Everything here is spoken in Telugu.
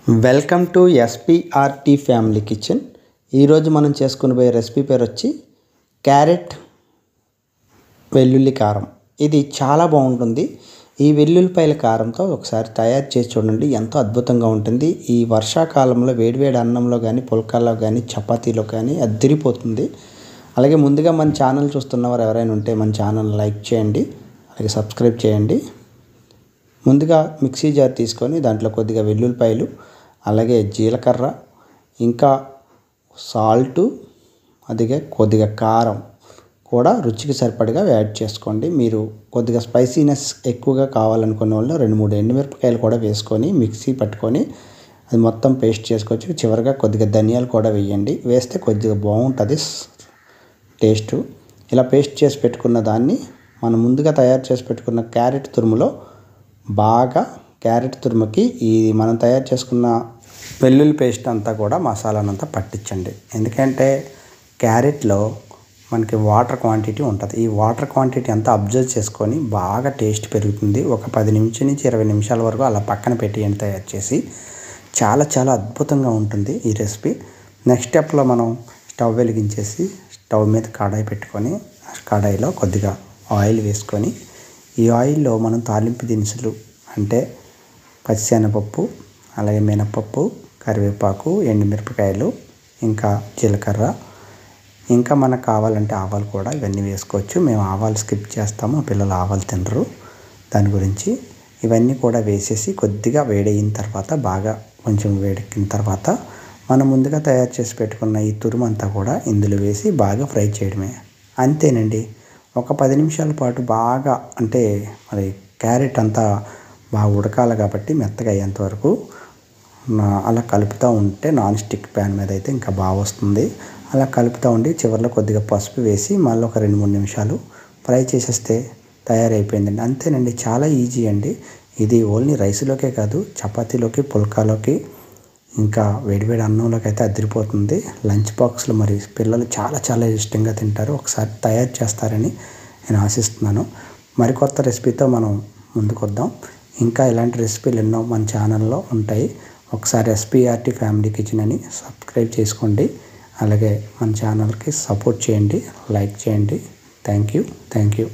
Welcome to SPRT family kitchen. ఈరోజు మనం చేసుకుని పోయే రెసిపీ పేరు వచ్చి క్యారెట్ వెల్లుల్లి కారం. ఇది చాలా బాగుంటుంది. ఈ వెల్లుల్లిపాయల కారంతో ఒకసారి తయారు చేసి చూడండి, ఎంతో అద్భుతంగా ఉంటుంది. ఈ వర్షాకాలంలో వేడివేడి అన్నంలో కానీ, పుల్కాల్లో కానీ, చపాతీలో కానీ అద్దిరిపోతుంది. అలాగే ముందుగా మన ఛానల్ చూస్తున్నవారు ఎవరైనా ఉంటే మన ఛానల్ లైక్ చేయండి, అలాగే సబ్స్క్రైబ్ చేయండి. ముందుగా మిక్సీ జార్ తీసుకొని దాంట్లో కొద్దిగా వెల్లుల్లిపాయలు, అలాగే జీలకర్ర, ఇంకా సాల్టు, అదిగే కొద్దిగా కారం కూడా రుచికి సరిపడగా యాడ్ చేసుకోండి. మీరు కొద్దిగా స్పైసీనెస్ ఎక్కువగా కావాలనుకునే వాళ్ళు 2-3 ఎండుమిరపకాయలు కూడా వేసుకొని మిక్సీ పట్టుకొని అది మొత్తం పేస్ట్ చేసుకోవచ్చు. చివరిగా కొద్దిగా ధనియాలు కూడా వేయండి, వేస్తే కొద్దిగా బాగుంటుంది టేస్టు. ఇలా పేస్ట్ చేసి పెట్టుకున్న దాన్ని మనం ముందుగా తయారు చేసి పెట్టుకున్న క్యారెట్ తురుములో బాగా క్యారెట్ తురుముకి ఈ మనం తయారు చేసుకున్న వెల్లుల్లి పేస్ట్ అంతా కూడా మసాలానంతా పట్టించండి. ఎందుకంటే క్యారెట్లో మనకి వాటర్ క్వాంటిటీ ఉంటుంది. ఈ వాటర్ క్వాంటిటీ అంతా అబ్జర్వ్ చేసుకొని బాగా టేస్ట్ పెరుగుతుంది. ఒక 10 నుంచి 20 నిమిషాల వరకు అలా పక్కన పెట్టి తయారు చేసి చాలా చాలా అద్భుతంగా ఉంటుంది ఈ రెసిపీ. నెక్స్ట్ స్టెప్లో మనం స్టవ్ వెలిగించేసి స్టవ్ మీద కడాయి పెట్టుకొని కడాయిలో కొద్దిగా ఆయిల్ వేసుకొని ఈ ఆయిల్లో మనం తాలింపు దినుసులు అంటే పచ్చిశనగపప్పు, అలాగే మినపప్పు, కరివేపాకు, ఎండుమిరపకాయలు, ఇంకా జీలకర్ర, ఇంకా మనకు కావాలంటే ఆవాలు కూడా ఇవన్నీ వేసుకోవచ్చు. మేము ఆవాలు స్కిప్ చేస్తాము, పిల్లలు ఆవాలు తినరు, దాని గురించి ఇవన్నీ కూడా వేసేసి కొద్దిగా వేడయిన తర్వాత బాగా కొంచెం వేడెక్కిన తర్వాత మనం ముందుగా తయారు చేసి పెట్టుకున్న ఈ తురుము అంతా కూడా ఇందులో వేసి బాగా ఫ్రై చేయడమే. అంతేనండి. ఒక 10 నిమిషాల పాటు బాగా అంటే మరి క్యారెట్ అంతా బాగా ఉడకాలి కాబట్టి మెత్తగా అయ్యేంత వరకు అలా కలుపుతూ ఉంటే నాన్ స్టిక్ ప్యాన్ మీద అయితే ఇంకా బాగా వస్తుంది. అలా కలుపుతూ ఉండి చివరిలో కొద్దిగా పసుపు వేసి మళ్ళీ ఒక 2-3 నిమిషాలు ఫ్రై చేసేస్తే తయారైపోయిందండి. అంతేనండి, చాలా ఈజీ అండి. ఇది ఓన్లీ రైస్లోకే కాదు, చపాతీలోకి, పుల్కాలోకి, ఇంకా వేడివేడి అన్నంలోకి అయితే అదిరిపోతుంది. లంచ్ బాక్స్లో మరి పిల్లలు చాలా చాలా ఇష్టంగా తింటారు. ఒకసారి తయారు చేస్తారని నేను ఆశిస్తున్నాను. మరికొత్త రెసిపీతో మనం ముందుకు వద్దాం. ఇంకా ఇలాంటి రెసిపీలు ఎన్నో మన ఛానల్లో ఉంటాయి. ఒకసారి ఎస్పీఆర్టీ ఫ్యామిలీ కిచెన్ అని సబ్స్క్రైబ్ చేసుకోండి, అలాగే మన ఛానల్కి సపోర్ట్ చేయండి, లైక్ చేయండి. Thank you.